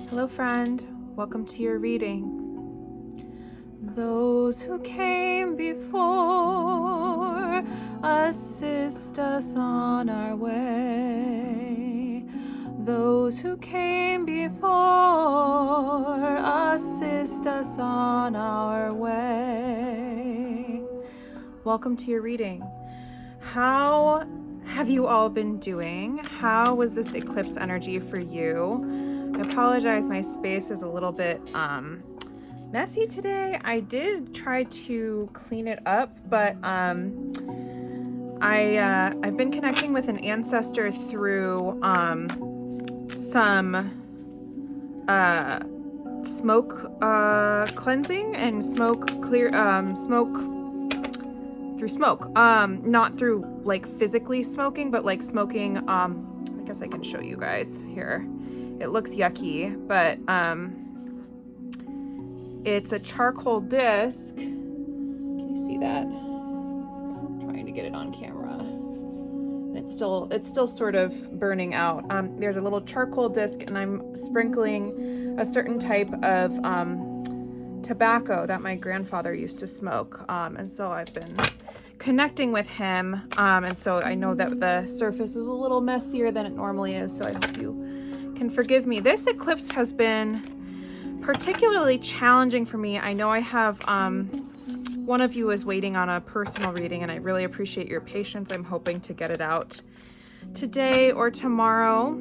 Hello, friend. Welcome to your reading. Those who came before assist us on our way. Those who came before assist us on our way. Welcome to your reading. How have you all been doing? How was this eclipse energy for you? I apologize, my space is a little bit messy today. I did try to clean it up, but I've been connecting with an ancestor through some smoke cleansing and smoke through smoke, not through like physically smoking, but like smoking. I guess I can show you guys here. It looks yucky, but it's a charcoal disc. Can you see that? I'm trying to get it on camera. And it's still sort of burning out. There's a little charcoal disc, and I'm sprinkling a certain type of tobacco that my grandfather used to smoke. And so I've been connecting with him. And so I know that the surface is a little messier than it normally is. So I hope you can forgive me. This eclipse has been particularly challenging for me. I know I have one of you is waiting on a personal reading, and I really appreciate your patience. I'm hoping to get it out today or tomorrow.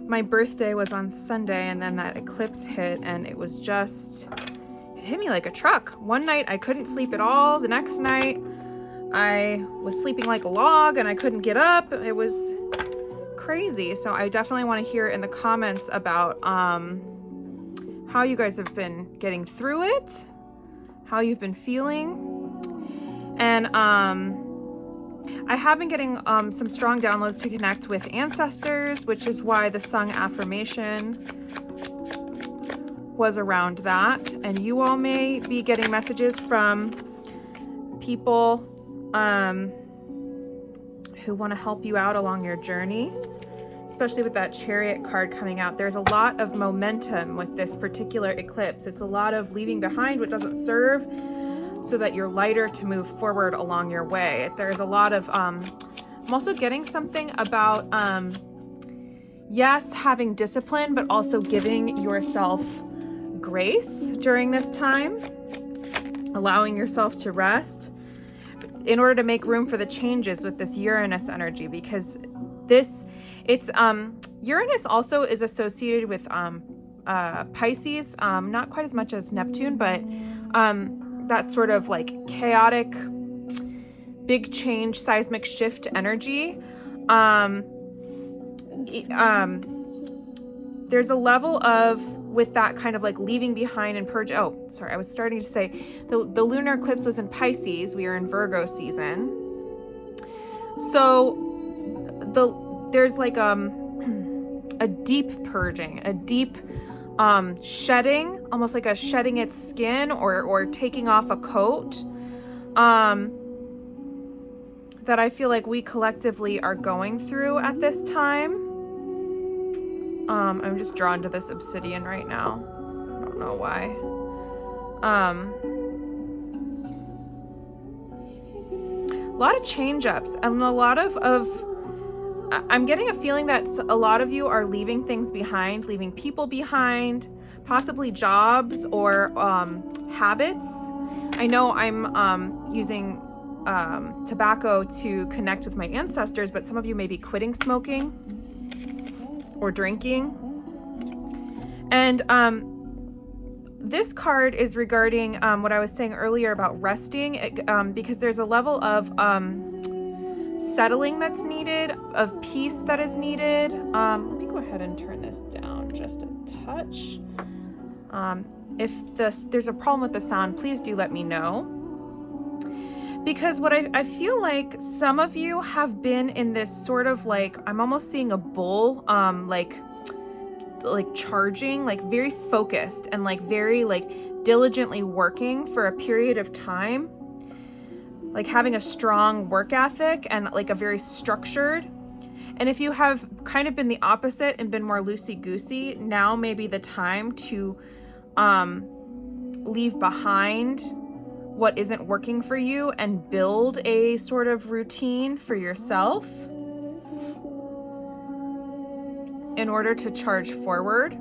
My birthday was on Sunday, and then that eclipse hit, and it hit me like a truck. One night I couldn't sleep at all. The next night I was sleeping like a log and I couldn't get up. It was crazy. So I definitely want to hear in the comments about how you guys have been getting through it, how you've been feeling. And I have been getting some strong downloads to connect with ancestors, which is why the song Affirmation was around that. And you all may be getting messages from people who want to help you out along your journey, especially with that Chariot card coming out. There's a lot of momentum with this particular eclipse. It's a lot of leaving behind what doesn't serve so that you're lighter to move forward along your way. There's a lot of, I'm also getting something about, yes, having discipline, but also giving yourself grace during this time, allowing yourself to rest in order to make room for the changes with this Uranus energy, because Uranus also is associated with Pisces, not quite as much as Neptune, but that sort of like chaotic, big change, seismic shift energy. There's a level of, with that kind of like leaving behind and purge. Oh, sorry, I was starting to say the lunar eclipse was in Pisces. We are in Virgo season. So there's like a deep purging, a deep shedding, almost like a shedding its skin or taking off a coat, that I feel like we collectively are going through at this time. I'm just drawn to this obsidian right now. I don't know why. A lot of change-ups and a lot of I'm getting a feeling that a lot of you are leaving things behind, leaving people behind, possibly jobs or habits. I know I'm using tobacco to connect with my ancestors, but some of you may be quitting smoking or drinking. And this card is regarding what I was saying earlier about resting, because there's a level of settling that's needed, of peace that is needed. Let me go ahead and turn this down just a touch. If there's a problem with the sound, please do let me know. Because what I feel like some of you have been in this sort of like, I'm almost seeing a bull, like charging, like very focused and like very like diligently working for a period of time, like having a strong work ethic and like a very structured. And if you have kind of been the opposite and been more loosey-goosey, now may be the time to leave behind what isn't working for you and build a sort of routine for yourself in order to charge forward.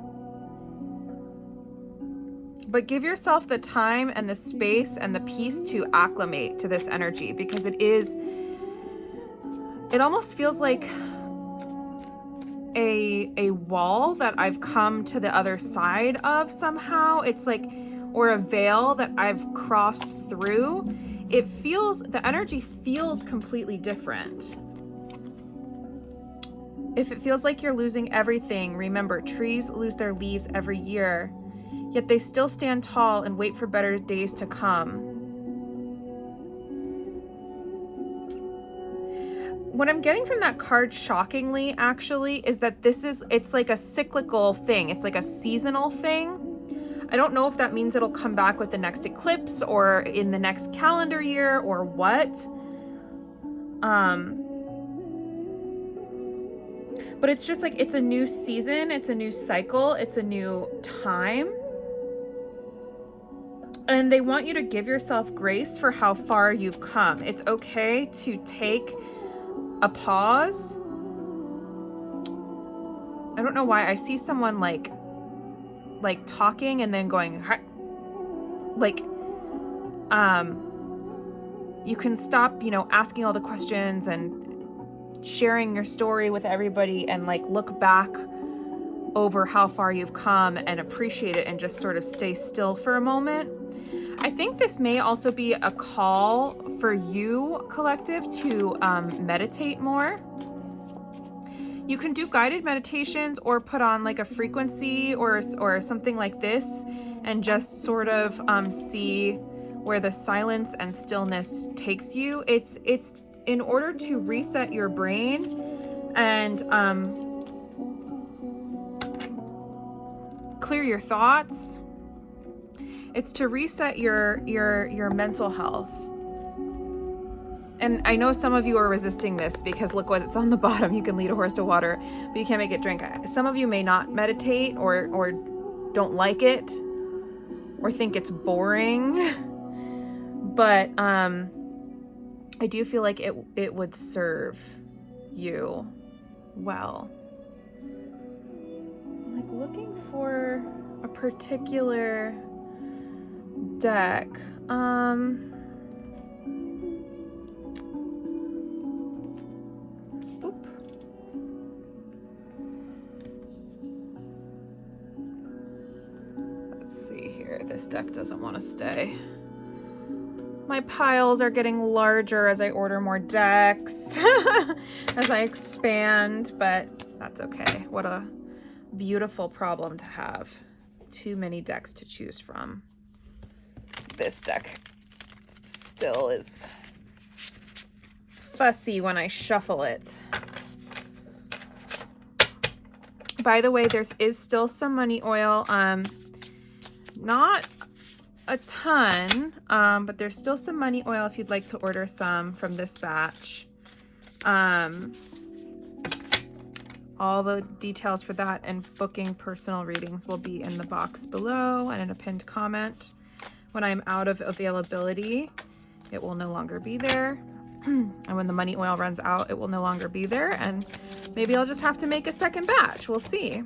But give yourself the time and the space and the peace to acclimate to this energy, because it almost feels like a wall that I've come to the other side of somehow. It's like, or a veil that I've crossed through. The energy feels completely different. If it feels like you're losing everything, remember, trees lose their leaves every year, yet they still stand tall and wait for better days to come. What I'm getting from that card, shockingly, actually, is that it's like a cyclical thing. It's like a seasonal thing. I don't know if that means it'll come back with the next eclipse or in the next calendar year or what. But it's just like, it's a new season, it's a new cycle, it's a new time. And they want you to give yourself grace for how far you've come. It's okay to take a pause. I don't know why I see someone like talking and then going, like, you can stop, asking all the questions and sharing your story with everybody and like look back over how far you've come and appreciate it and just sort of stay still for a moment. I think this may also be a call for you, collective, to meditate more. You can do guided meditations or put on like a frequency or something like this and just sort of see where the silence and stillness takes you. It's in order to reset your brain and clear your thoughts. It's to reset your mental health. And I know some of you are resisting this because look what it's on the bottom. You can lead a horse to water, but you can't make it drink. Some of you may not meditate or don't like it or think it's boring. But I do feel like it would serve you well. I'm like looking for a particular deck. Let's see here. This deck doesn't want to stay. My piles are getting larger as I order more decks, as I expand, but that's okay. What a beautiful problem to have. Too many decks to choose from. This deck still is fussy when I shuffle it. By the way, is still some money oil. Not a ton, but there's still some money oil if you'd like to order some from this batch. All the details for that and booking personal readings will be in the box below and in a pinned comment. When I'm out of availability, it will no longer be there. And when the money oil runs out, it will no longer be there. And maybe I'll just have to make a second batch. We'll see.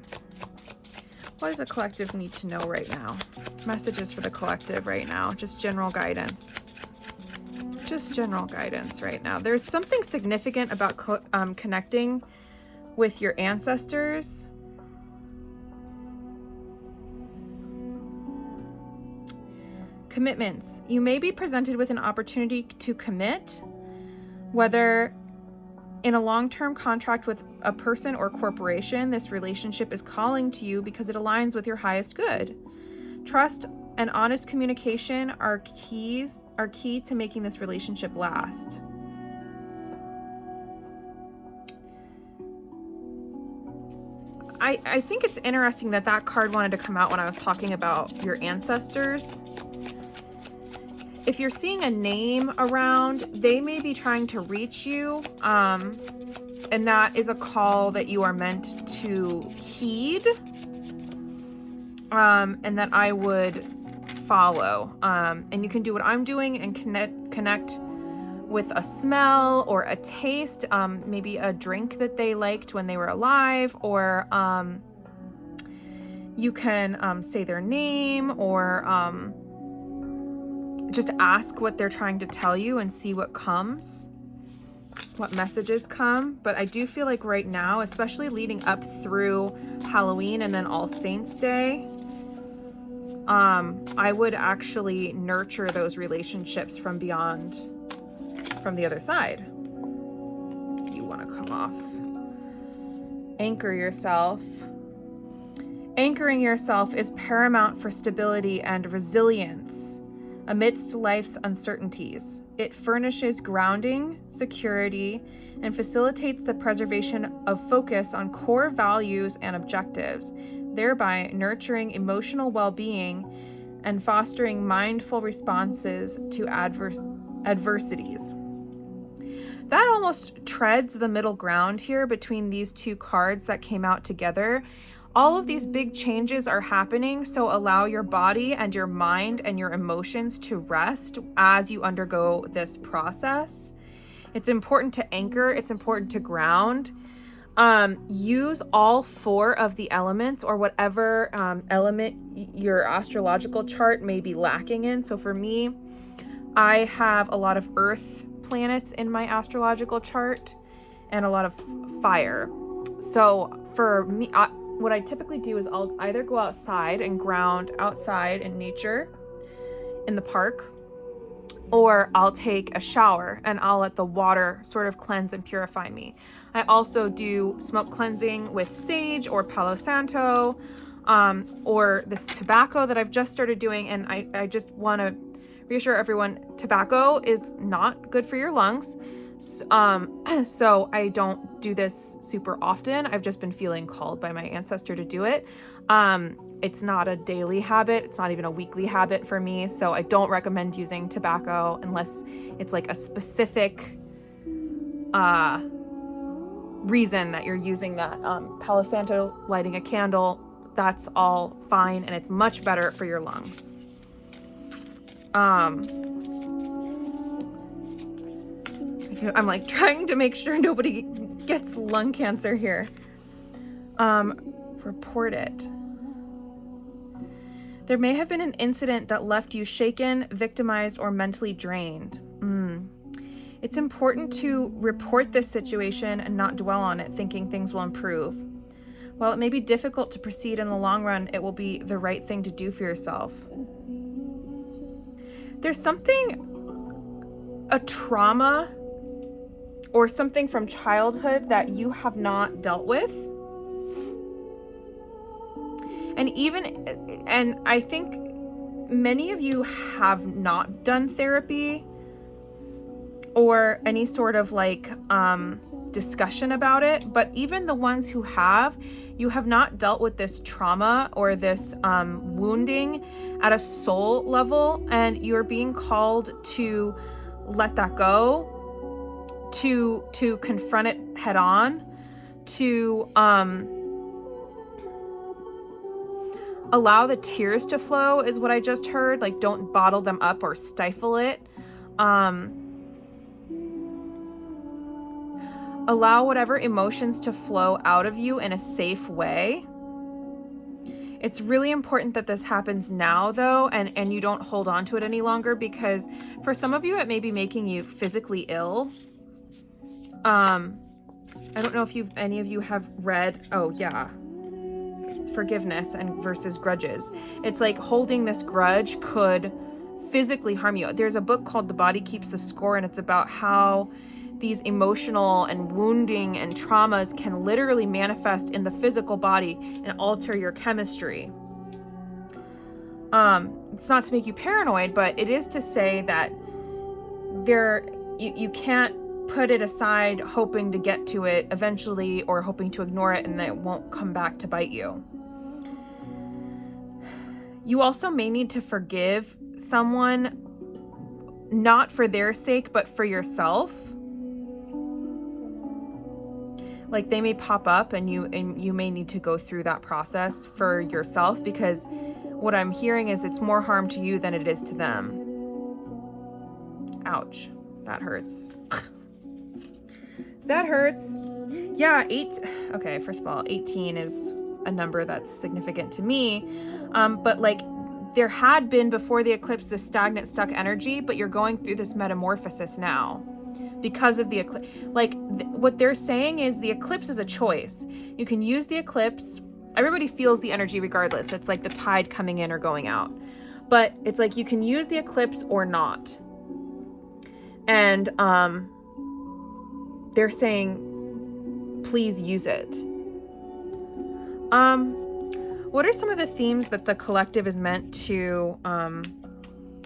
What does the collective need to know right now? Messages for the collective right now. Just general guidance. Just general guidance right now. There's something significant about connecting with your ancestors. Commitments. You may be presented with an opportunity to commit, whether in a long-term contract with a person or corporation. This relationship is calling to you because it aligns with your highest good. Trust and honest communication are key to making this relationship last. I think it's interesting that card wanted to come out when I was talking about your ancestors. If you're seeing a name around, they may be trying to reach you. And that is a call that you are meant to heed, and that I would follow. And you can do what I'm doing and connect with a smell or a taste, maybe a drink that they liked when they were alive, or you can say their name, or just ask what they're trying to tell you and see what comes, what messages come. But I do feel like right now, especially leading up through Halloween and then All Saints Day, I would actually nurture those relationships from beyond, from the other side. You want to come off. Anchor yourself. Anchoring yourself is paramount for stability and resilience amidst life's uncertainties. It furnishes grounding, security, and facilitates the preservation of focus on core values and objectives, thereby nurturing emotional well-being and fostering mindful responses to adversities. That almost treads the middle ground here between these two cards that came out together. All of these big changes are happening, so allow your body and your mind and your emotions to rest as you undergo this process. It's important to anchor, it's important to ground. Use all 4 of the elements, or whatever element your astrological chart may be lacking in. So for me, I have a lot of earth planets in my astrological chart and a lot of fire. So for me, what I typically do is I'll either go outside and ground outside in nature in the park, or I'll take a shower and I'll let the water sort of cleanse and purify me. I also do smoke cleansing with sage or Palo Santo, or this tobacco that I've just started doing. And I just want to reassure everyone, tobacco is not good for your lungs. So I don't do this super often. I've just been feeling called by my ancestor to do it. It's not a daily habit. It's not even a weekly habit for me. So I don't recommend using tobacco unless it's like a specific reason that you're using that. Palo Santo, lighting a candle, that's all fine, and it's much better for your lungs. I'm like trying to make sure nobody gets lung cancer here. Report it. There may have been an incident that left you shaken, victimized, or mentally drained. It's important to report this situation and not dwell on it, thinking things will improve. While it may be difficult to proceed in the long run, it will be the right thing to do for yourself. There's something, a trauma or something from childhood that you have not dealt with. And I think many of you have not done therapy or any sort of like discussion about it, but even the ones who have, you have not dealt with this trauma or this wounding at a soul level, and you're being called to let that go, to confront it head on, to allow the tears to flow is what I just heard. Like, don't bottle them up or stifle it. Allow whatever emotions to flow out of you in a safe way. It's really important that this happens now, though, and you don't hold on to it any longer, because for some of you, it may be making you physically ill. I don't know if any of you have read, forgiveness and versus grudges. It's like holding this grudge could physically harm you. There's a book called The Body Keeps the Score, and it's about how these emotional and wounding and traumas can literally manifest in the physical body and alter your chemistry. It's not to make you paranoid, but it is to say that you can't put it aside hoping to get to it eventually, or hoping to ignore it and that it won't come back to bite you. You also may need to forgive someone, not for their sake, but for yourself. Like they may pop up and you may need to go through that process for yourself, because what I'm hearing is it's more harm to you than it is to them. Ouch, that hurts. That hurts. Yeah, okay, first of all, 18 is a number that's significant to me. But like there had been before the eclipse this stagnant, stuck energy, but you're going through this metamorphosis now because of the eclipse. Like what they're saying is the eclipse is a choice. You can use the eclipse. Everybody feels the energy regardless. It's like the tide coming in or going out. But it's like you can use the eclipse or not. And they're saying, please use it. What are some of the themes that the collective is meant to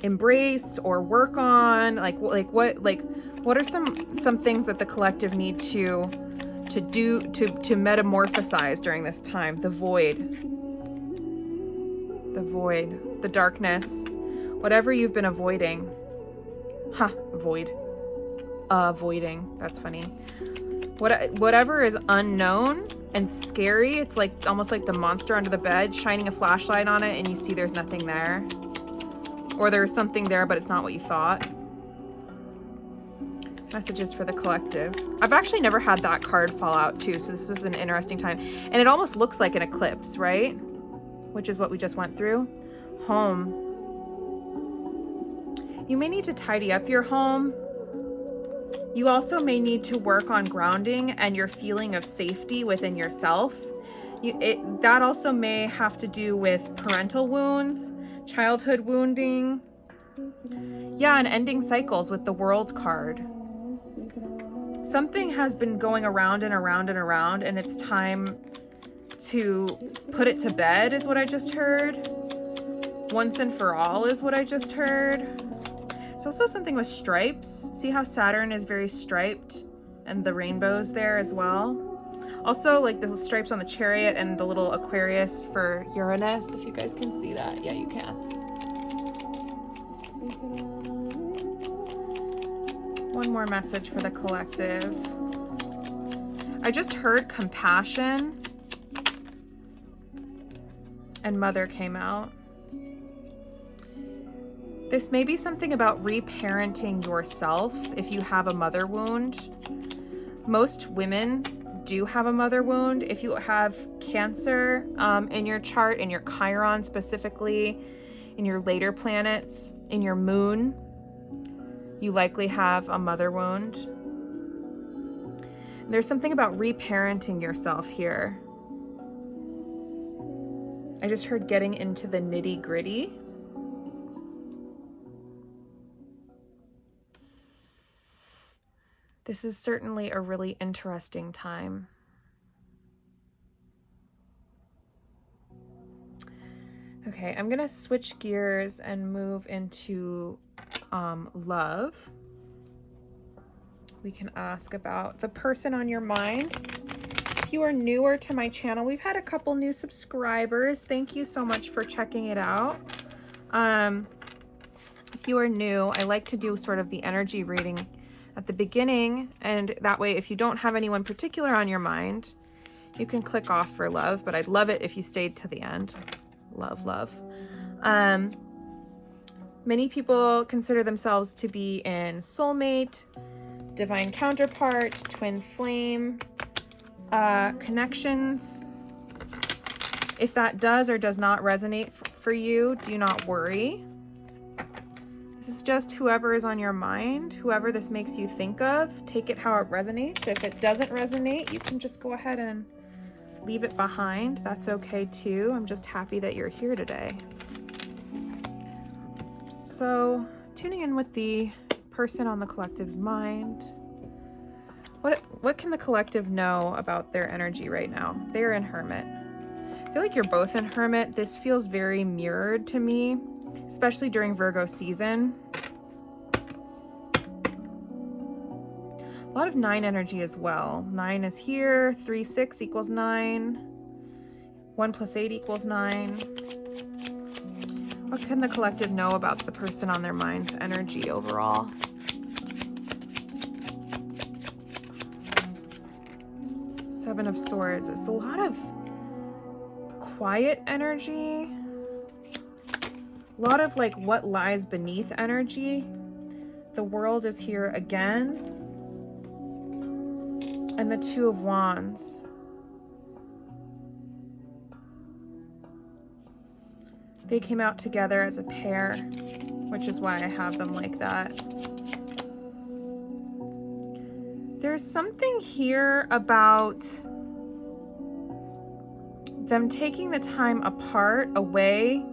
embrace or work on? Like what are some things that the collective need to do to metamorphosize during this time? The void, the darkness, whatever you've been avoiding. Avoiding. That's funny. Whatever is unknown and scary, it's like almost like the monster under the bed, shining a flashlight on it and you see there's nothing there. Or there's something there, but it's not what you thought. Messages for the collective. I've actually never had that card fall out too, so this is an interesting time. And it almost looks like an eclipse, right? Which is what we just went through. Home. You may need to tidy up your home. You also may need to work on grounding and your feeling of safety within yourself. That also may have to do with parental wounds, childhood wounding. Yeah, and ending cycles with the World card. Something has been going around and around and around, and it's time to put it to bed, is what I just heard. Once and for all is what I just heard. It's also something with stripes. See how Saturn is very striped and the rainbows there as well. Also like the stripes on the Chariot and the little Aquarius for Uranus, if you guys can see that. Yeah, you can. One more message for the collective. I just heard compassion and Mother came out. This may be something about reparenting yourself if you have a mother wound. Most women do have a mother wound. If you have Cancer in your chart, in your Chiron specifically, in your later planets, in your moon, you likely have a mother wound. There's something about reparenting yourself here. I just heard getting into the nitty-gritty. This is certainly a really interesting time. Okay, I'm gonna switch gears and move into love. We can ask about the person on your mind. If you are newer to my channel, we've had a couple new subscribers. Thank you so much for checking it out. If you are new, I like to do sort of the energy reading at the beginning, and that way if you don't have anyone particular on your mind, you can click off for love, but I'd love it if you stayed to the end. Love. Many people consider themselves to be in soulmate, divine counterpart, twin flame connections. If that does or does not resonate for you, do not worry. This is just whoever is on your mind, whoever this makes you think of. Take it how it resonates. If it doesn't resonate, you can just go ahead and leave it behind. That's okay too. I'm just happy that you're here today. So, tuning in with the person on the collective's mind. What can the collective know about their energy right now? They're in Hermit. I feel like you're both in Hermit. This feels very mirrored to me, especially during Virgo season. A lot of 9 energy as well. 9 is here. 3, 6 equals 9. 1 + 8 equals 9. What can the collective know about the person on their mind's energy overall? Seven of Swords. It's a lot of quiet energy. A lot of like what lies beneath energy. The World is here again. And the Two of Wands. They came out together as a pair, which is why I have them like that. There's something here about them taking the time apart, away,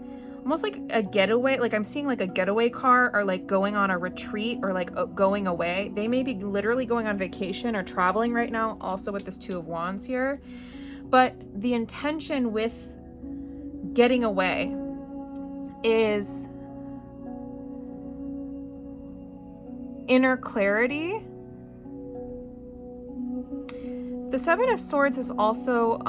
almost like a getaway. Like I'm seeing like a getaway car, or like going on a retreat, or like going away. They may be literally going on vacation or traveling right now, also with this Two of Wands here. But the intention with getting away is inner clarity. The Seven of Swords is also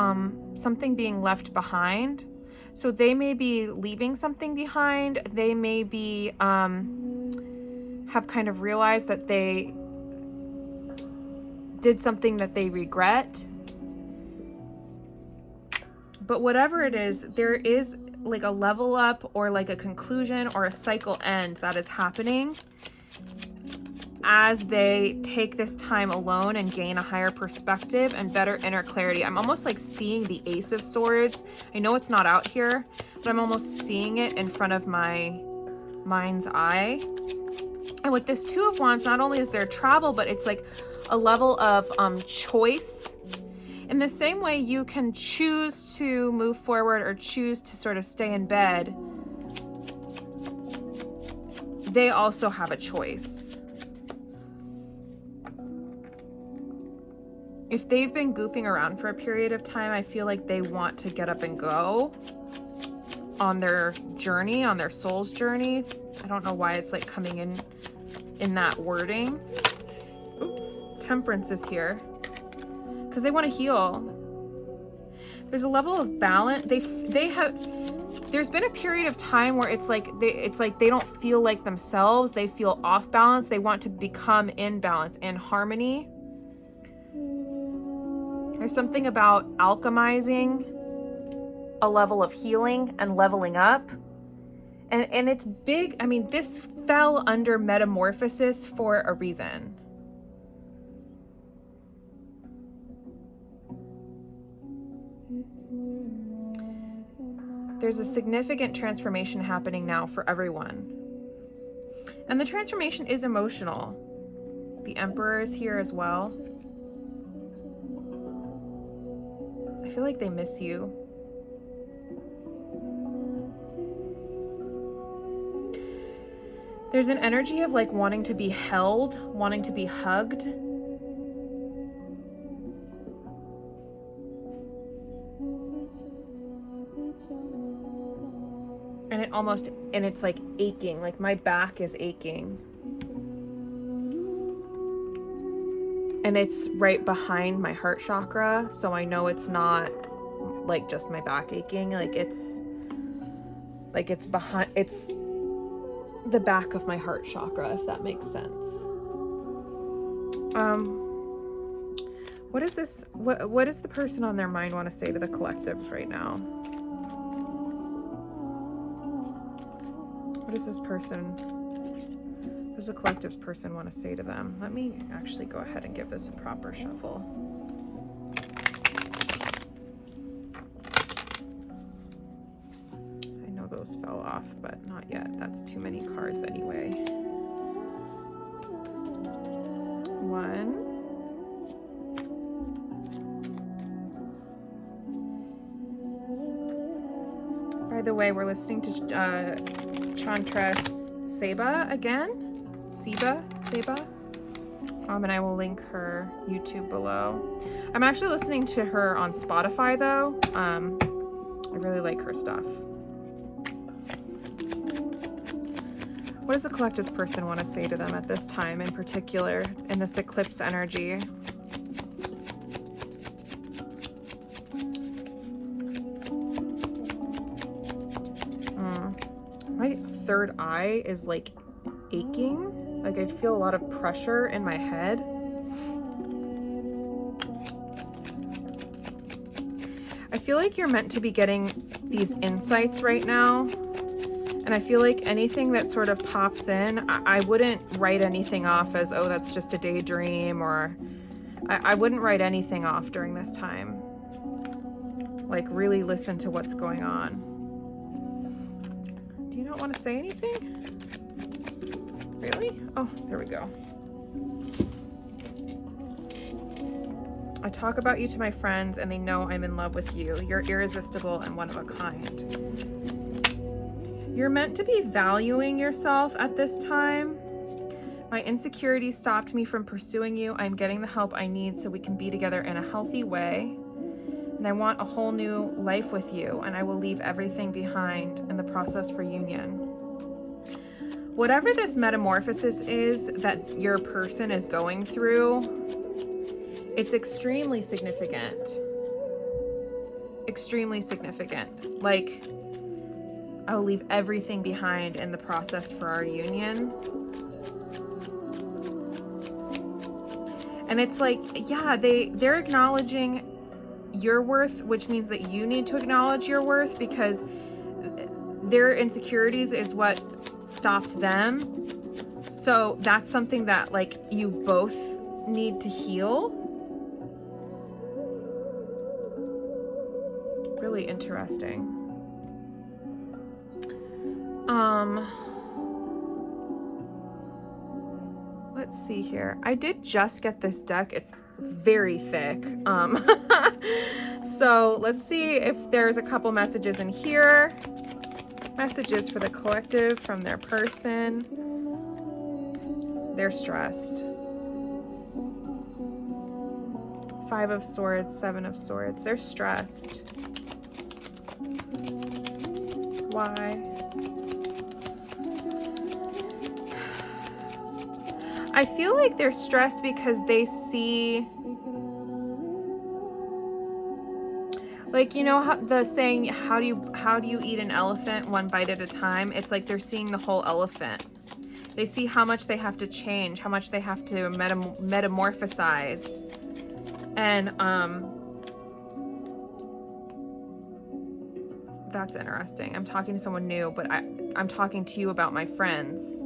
something being left behind. So they may be leaving something behind. They may be have kind of realized that they did something that they regret. But whatever it is, there is like a level up, or like a conclusion, or a cycle end that is happening as they take this time alone and gain a higher perspective and better inner clarity. I'm almost like seeing the Ace of Swords. I know it's not out here, but I'm almost seeing it in front of my mind's eye. And with this Two of Wands, not only is there travel, but it's like a level of choice. In the same way you can choose to move forward or choose to sort of stay in bed, they also have a choice. If they've been goofing around for a period of time, I feel like they want to get up and go on their journey, on their soul's journey. I don't know why it's like coming in that wording. Ooh, Temperance is here. Because they want to heal. There's a level of balance. They have. There's been a period of time where it's like they don't feel like themselves. They feel off balance. They want to become in balance, in harmony. There's something about alchemizing a level of healing and leveling up, and it's big. I mean, this fell under metamorphosis for a reason. There's a significant transformation happening now for everyone. And the transformation is emotional. The Emperor is here as well. I feel like they miss you. There's an energy of like wanting to be held, wanting to be hugged. And it's like aching, like my back is aching. And it's right behind my heart chakra, so I know it's not like just my back aching, it's behind, it's the back of my heart chakra, if that makes sense. What is this, what does the person on their mind want to say to the collective right now? What does this person, does the collective's person want to say to them? Let me actually go ahead and give this a proper shuffle. I know those fell off, but not yet. That's too many cards anyway. One. By the way, we're listening to Chantress Seba again. Seba. And I will link her YouTube below. I'm actually listening to her on Spotify though. I really like her stuff. What does the collective's person want to say to them at this time in particular, in this eclipse energy? My third eye is like aching. Like I feel a lot of pressure in my head. feel like you're meant to be getting these insights right now. And I feel like anything that sort of pops in, I wouldn't write anything off as, oh, that's just a daydream, or I wouldn't write anything off during this time. Like, really listen to what's going on. Do you not want to say anything? Really? Oh, there we go. I talk about you to my friends and they know I'm in love with you. You're irresistible and one of a kind. You're meant to be valuing yourself at this time. My insecurity stopped me from pursuing you. I'm getting the help I need so we can be together in a healthy way. And I want a whole new life with you, and I will leave everything behind in the process for union. Whatever this metamorphosis is that your person is going through, it's extremely significant. Extremely significant. Like, I will leave everything behind in the process for our union. And it's like, yeah, they're acknowledging your worth, which means that you need to acknowledge your worth, because their insecurities is what stopped them. So that's something that, like, you both need to heal. Really interesting. Let's see here. I did just get this deck. It's very thick. So let's see if there's a couple messages in here. Messages for the collective from their person. They're stressed. 5 of Swords, 7 of Swords. They're stressed. Why? I feel like they're stressed because they see, like, you know how the saying, how do you eat an elephant one bite at a time? It's like they're seeing the whole elephant. They see how much they have to change, how much they have to metamorphosize. And that's interesting. I'm talking to someone new, but I'm talking to you about my friends.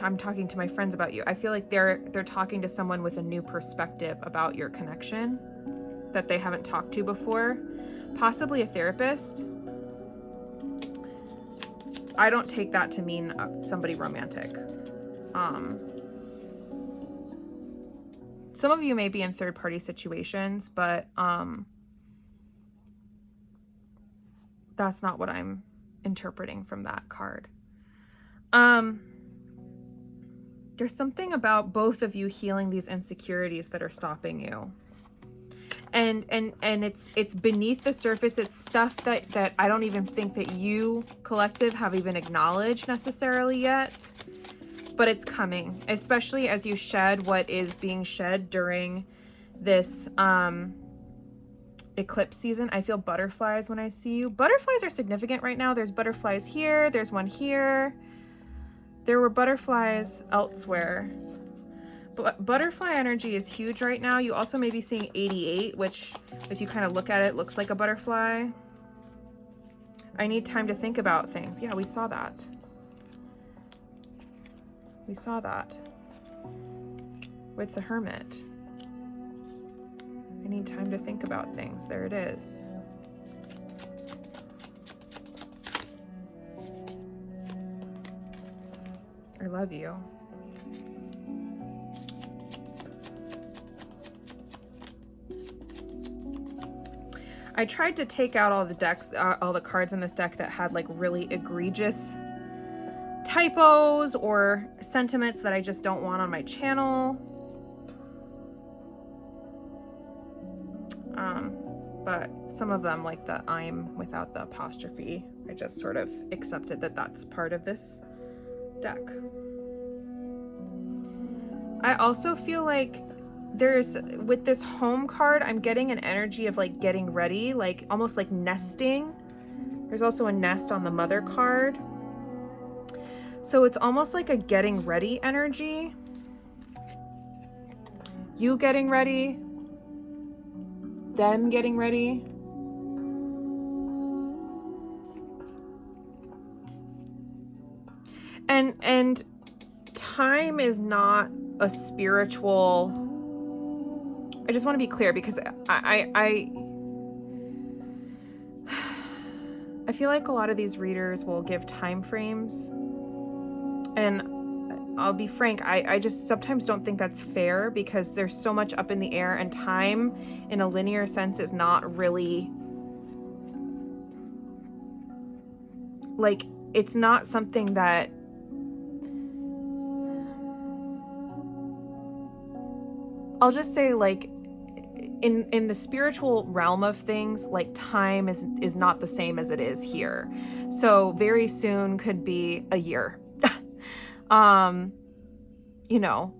I'm talking to my friends about you. I feel like they're talking to someone with a new perspective about your connection that they haven't talked to before. Possibly a therapist. I don't take that to mean somebody romantic. Some of you may be in third-party situations, but that's not what I'm interpreting from that card. There's something about both of you healing these insecurities that are stopping you. And it's beneath the surface. It's stuff that I don't even think that you, collective, have even acknowledged necessarily yet. But it's coming, especially as you shed what is being shed during this eclipse season. I feel butterflies when I see you. Butterflies are significant right now. There's butterflies here. There's one here. There were butterflies elsewhere. But butterfly energy is huge right now. You also may be seeing 88, which, if you kind of look at it, looks like a butterfly. I need time to think about things. Yeah, we saw that. We saw that with the Hermit. I need time to think about things. There it is. I love you. I tried to take out all the decks, all the cards in this deck that had like really egregious typos or sentiments that I just don't want on my channel. But some of them, like the I'm without the apostrophe, I just sort of accepted that that's part of this deck. I also feel like there's, with this home card, I'm getting an energy of like getting ready, like almost like nesting. There's also a nest on the mother card. So it's almost like a getting ready energy. You getting ready. them getting ready. And time is not a spiritual, I just want to be clear, because I feel like a lot of these readers will give time frames, and I'll be frank, I just sometimes don't think that's fair, because there's so much up in the air, and time in a linear sense is not really, like, it's not something that I'll just say, like, in the spiritual realm of things, like, time is not the same as it is here. So very soon could be a year. You know,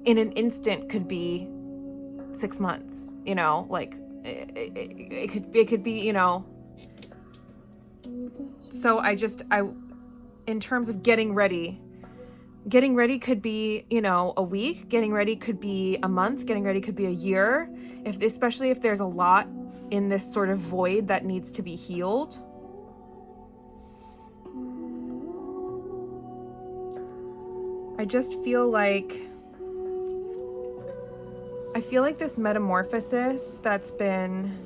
in an instant could be 6 months, you know, like it could be, you know. So in terms of getting ready could be, you know, a week. Getting ready could be a month. Getting ready could be a year, especially if there's a lot in this sort of void that needs to be healed. I just feel like this metamorphosis that's been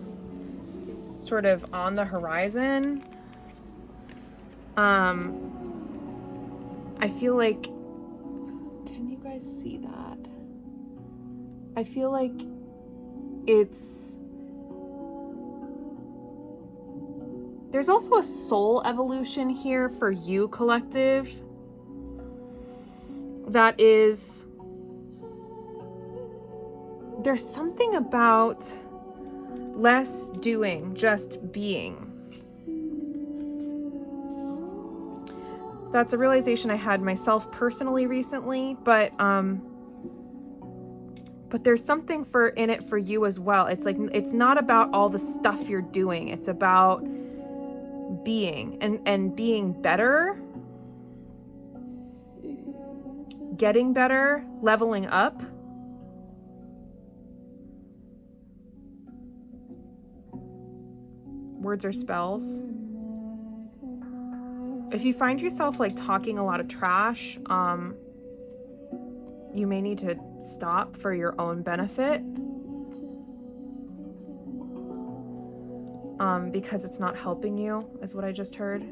sort of on the horizon, I feel like, can you guys see that? I feel like there's also a soul evolution here for you, collective, that is, there's something about less doing, just being. That's a realization I had myself personally recently, but there's something in it for you as well. It's like, it's not about all the stuff you're doing. It's about being and being better, getting better, leveling up. Words or spells. If you find yourself like talking a lot of trash, you may need to stop for your own benefit, because it's not helping you, is what I just heard.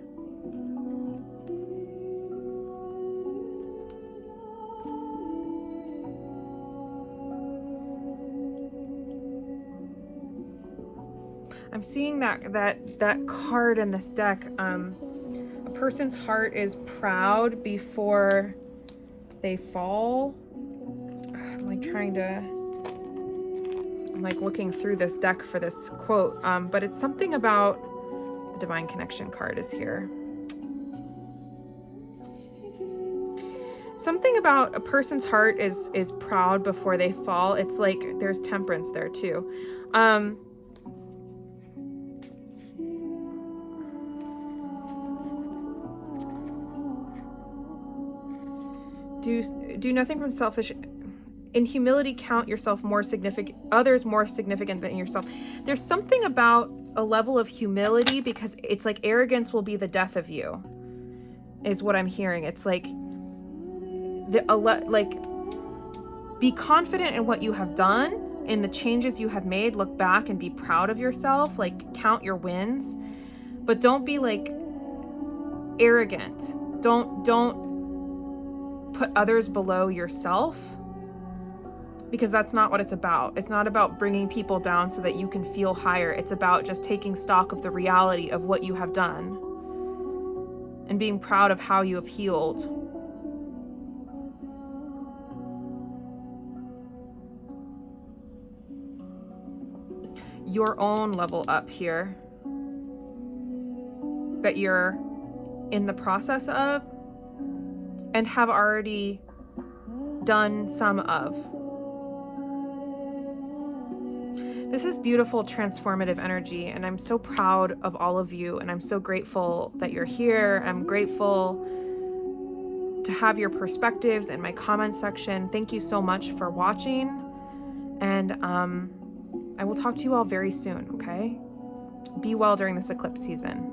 I'm seeing that card in this deck. A person's heart is proud before they fall. I'm like looking through this deck for this quote, but it's something about the Divine Connection card is here. Something about a person's heart is proud before they fall. It's like there's temperance there too. Do nothing from selfish. In humility, count yourself more significant, others more significant than yourself. There's something about a level of humility, because it's like arrogance will be the death of you, is what I'm hearing. It's like be confident in what you have done, in the changes you have made. Look back and be proud of yourself. Like, count your wins, but don't be like arrogant. Don't put others below yourself, because that's not what it's about. It's not about bringing people down so that you can feel higher. It's about just taking stock of the reality of what you have done and being proud of how you have healed. Your own level up here that you're in the process of and have already done some of. This is beautiful, transformative energy, and I'm so proud of all of you, and I'm so grateful that you're here. I'm grateful to have your perspectives in my comment section. Thank you so much for watching. And I will talk to you all very soon, okay? Be well during this eclipse season.